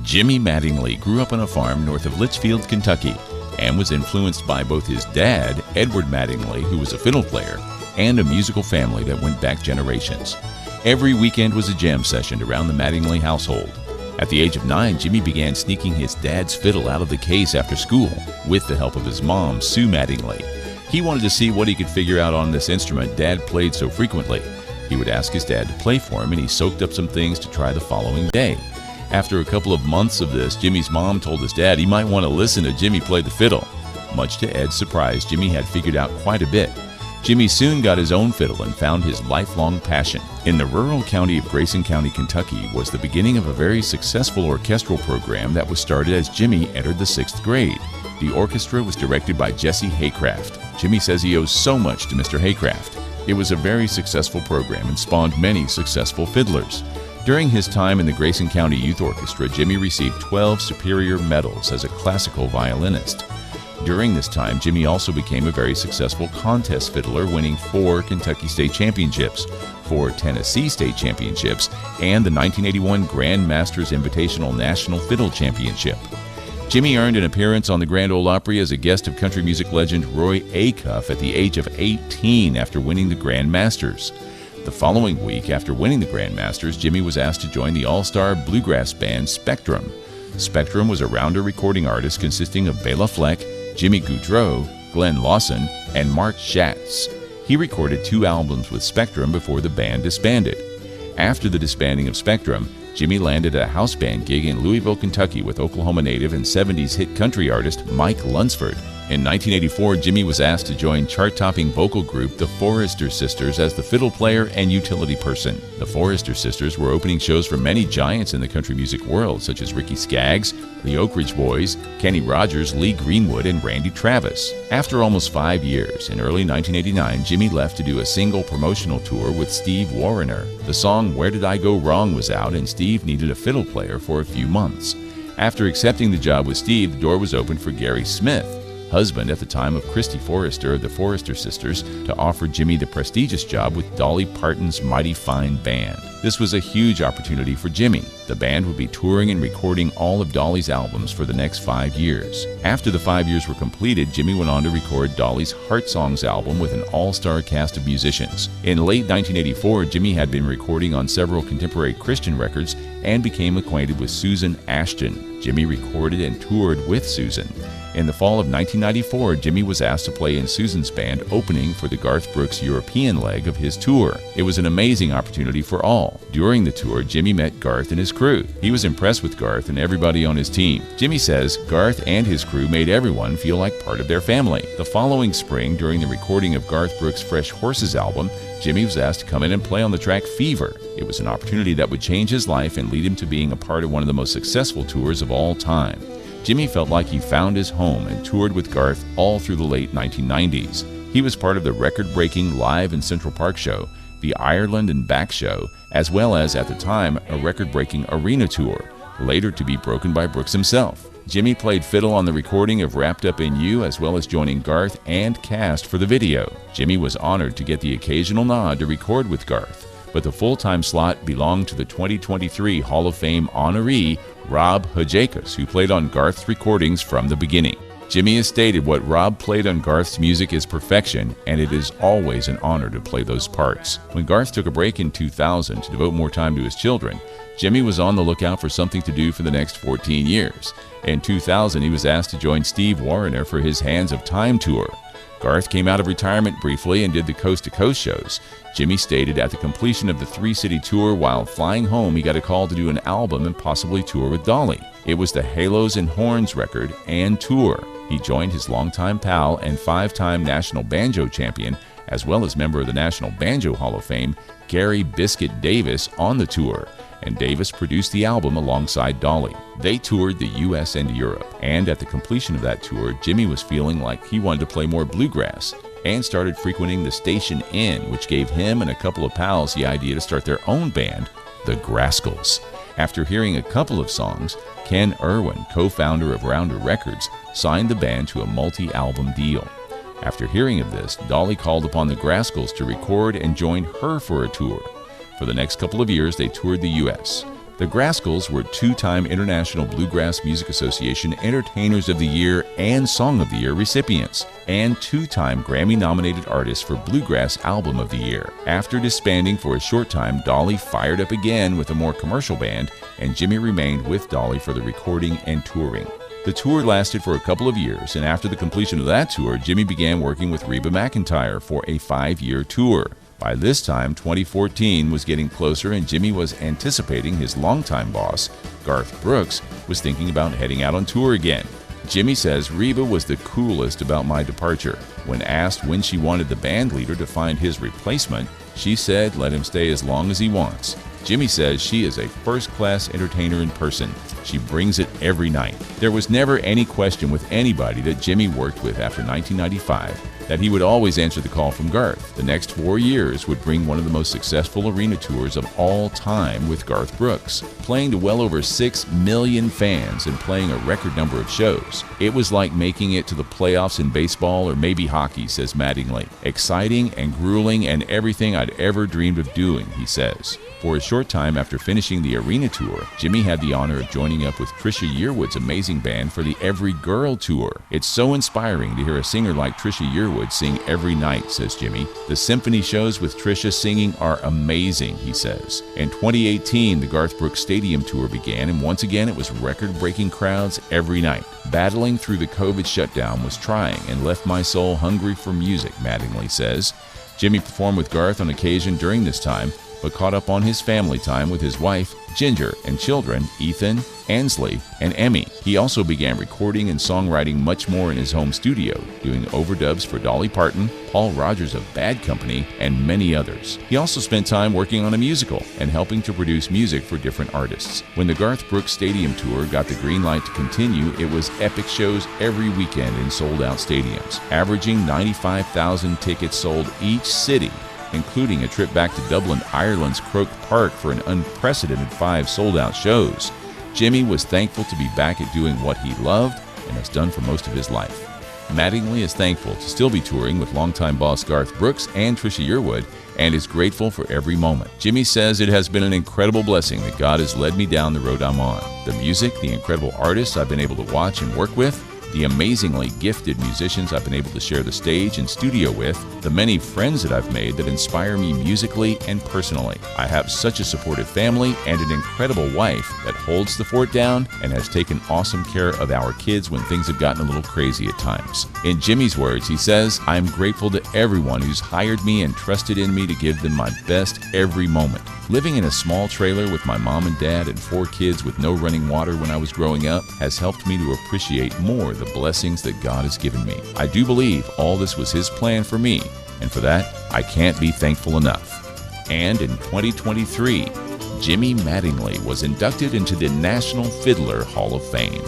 Jimmy Mattingly grew up on a farm north of Litchfield, Kentucky, and was influenced by both his dad, Edward Mattingly, who was a fiddle player, and a musical family that went back generations. Every weekend was a jam session around the Mattingly household. At the age of 9, Jimmy began sneaking his dad's fiddle out of the case after school, with the help of his mom, Sue Mattingly. He wanted to see what he could figure out on this instrument Dad played so frequently. He would ask his dad to play for him, and he soaked up some things to try the following day. After a couple of months of this, Jimmy's mom told his dad he might want to listen to Jimmy play the fiddle. Much to Ed's surprise, Jimmy had figured out quite a bit. Jimmy soon got his own fiddle and found his lifelong passion. In the rural county of Grayson County, Kentucky, was the beginning of a very successful orchestral program that was started as Jimmy entered the 6th grade. The orchestra was directed by Jesse Haycraft. Jimmy says he owes so much to Mr. Haycraft. It was a very successful program and spawned many successful fiddlers. During his time in the Grayson County Youth Orchestra, Jimmy received 12 Superior Medals as a classical violinist. During this time, Jimmy also became a very successful contest fiddler, winning 4 Kentucky State Championships, 4 Tennessee State Championships, and the 1981 Grand Masters Invitational National Fiddle Championship. Jimmy earned an appearance on the Grand Ole Opry as a guest of country music legend Roy Acuff at the age of 18 after winning the Grand Masters. The following week, after winning the Grand Masters, Jimmy was asked to join the all-star bluegrass band Spectrum. Spectrum was a rounder recording artist consisting of Bela Fleck, Jimmy Goudreau, Glenn Lawson, and Mark Schatz. He recorded 2 albums with Spectrum before the band disbanded. After the disbanding of Spectrum, Jimmy landed a house band gig in Louisville, Kentucky with Oklahoma native and 70s hit country artist Mike Lunsford. In 1984, Jimmy was asked to join chart-topping vocal group The Forrester Sisters as the fiddle player and utility person. The Forrester Sisters were opening shows for many giants in the country music world, such as Ricky Skaggs, the Oak Ridge Boys, Kenny Rogers, Lee Greenwood, and Randy Travis. After almost 5 years, in early 1989, Jimmy left to do a single promotional tour with Steve Wariner. The song Where Did I Go Wrong was out, and Steve needed a fiddle player for a few months. After accepting the job with Steve, the door was opened for Gary Smith, husband at the time of Christy Forrester of the Forrester Sisters, to offer Jimmy the prestigious job with Dolly Parton's Mighty Fine Band. This was a huge opportunity for Jimmy. The band would be touring and recording all of Dolly's albums for the next 5 years. After the 5 years were completed, Jimmy went on to record Dolly's Heart Songs album with an all-star cast of musicians. In late 1984, Jimmy had been recording on several contemporary Christian records and became acquainted with Susan Ashton. Jimmy recorded and toured with Susan. In the fall of 1994, Jimmy was asked to play in Susan's band opening for the Garth Brooks European leg of his tour. It was an amazing opportunity for all. During the tour, Jimmy met Garth and his crew. He was impressed with Garth and everybody on his team. Jimmy says Garth and his crew made everyone feel like part of their family. The following spring, during the recording of Garth Brooks' Fresh Horses album, Jimmy was asked to come in and play on the track Fever. It was an opportunity that would change his life and lead him to being a part of one of the most successful tours of all time. Jimmy felt like he found his home and toured with Garth all through the late 1990s. He was part of the record-breaking Live in Central Park show, the Ireland and Back show, as well as, at the time, a record-breaking arena tour, later to be broken by Brooks himself. Jimmy played fiddle on the recording of Wrapped Up in You, as well as joining Garth and cast for the video. Jimmy was honored to get the occasional nod to record with Garth, but the full-time slot belonged to the 2023 Hall of Fame honoree, Rob Hajacos, who played on Garth's recordings from the beginning. Jimmy has stated what Rob played on Garth's music is perfection, and it is always an honor to play those parts. When Garth took a break in 2000 to devote more time to his children, Jimmy was on the lookout for something to do for the next 14 years. In 2000, he was asked to join Steve Wariner for his Hands of Time tour. Garth came out of retirement briefly and did the coast-to-coast shows. Jimmy stated at the completion of the 3-city tour, while flying home, he got a call to do an album and possibly tour with Dolly. It was the Halos and Horns record and tour. He joined his longtime pal and 5-time national banjo champion, as well as member of the National Banjo Hall of Fame, Gary Biscuit Davis, on the tour, and Davis produced the album alongside Dolly. They toured the U.S. and Europe, and at the completion of that tour, Jimmy was feeling like he wanted to play more bluegrass and started frequenting the Station Inn, which gave him and a couple of pals the idea to start their own band, the Grascals. After hearing a couple of songs, Ken Irwin, co-founder of Rounder Records, signed the band to a multi-album deal. After hearing of this, Dolly called upon the Grascals to record and join her for a tour. For the next couple of years, they toured the U.S. The Grascals were two-time International Bluegrass Music Association Entertainers of the Year and Song of the Year recipients, and two-time Grammy-nominated artists for Bluegrass Album of the Year. After disbanding for a short time, Dolly fired up again with a more commercial band, and Jimmy remained with Dolly for the recording and touring. The tour lasted for a couple of years, and after the completion of that tour, Jimmy began working with Reba McEntire for a 5-year tour. By this time, 2014 was getting closer, and Jimmy was anticipating his longtime boss, Garth Brooks, was thinking about heading out on tour again. Jimmy says Reba was the coolest about my departure. When asked when she wanted the band leader to find his replacement, she said let him stay as long as he wants. Jimmy says she is a first-class entertainer in person. She brings it every night. There was never any question with anybody that Jimmy worked with after 1995 that he would always answer the call from Garth. The next 4 years would bring one of the most successful arena tours of all time with Garth Brooks, playing to well over 6 million fans and playing a record number of shows. It was like making it to the playoffs in baseball or maybe hockey, says Mattingly. Exciting and grueling and everything I'd ever dreamed of doing, he says. For a short time after finishing the arena tour, Jimmy had the honor of joining up with Trisha Yearwood's amazing band for the Every Girl Tour. It's so inspiring to hear a singer like Trisha Yearwood sing every night, says Jimmy. The symphony shows with Trisha singing are amazing, he says. In 2018, the Garth Brooks Stadium Tour began, and once again it was record-breaking crowds every night. Battling through the COVID shutdown was trying and left my soul hungry for music, Mattingly says. Jimmy performed with Garth on occasion during this time, but caught up on his family time with his wife, Ginger, and children, Ethan, Ansley, and Emmy. He also began recording and songwriting much more in his home studio, doing overdubs for Dolly Parton, Paul Rodgers of Bad Company, and many others. He also spent time working on a musical and helping to produce music for different artists. When the Garth Brooks Stadium Tour got the green light to continue, it was epic shows every weekend in sold-out stadiums, averaging 95,000 tickets sold each city, including a trip back to Dublin, Ireland's Croke Park for an unprecedented 5 sold-out shows. Jimmy was thankful to be back at doing what he loved and has done for most of his life. Mattingly is thankful to still be touring with longtime boss Garth Brooks and Trisha Yearwood, and is grateful for every moment. Jimmy says it has been an incredible blessing that God has led me down the road I'm on. The music, the incredible artists I've been able to watch and work with, the amazingly gifted musicians I've been able to share the stage and studio with, the many friends that I've made that inspire me musically and personally. I have such a supportive family and an incredible wife that holds the fort down and has taken awesome care of our kids when things have gotten a little crazy at times. In Jimmy's words, he says, I'm grateful to everyone who's hired me and trusted in me to give them my best every moment. Living in a small trailer with my mom and dad and 4 kids with no running water when I was growing up has helped me to appreciate more the blessings that God has given me. I do believe all this was His plan for me, and for that, I can't be thankful enough. And in 2023, Jimmy Mattingly was inducted into the National Fiddler Hall of Fame.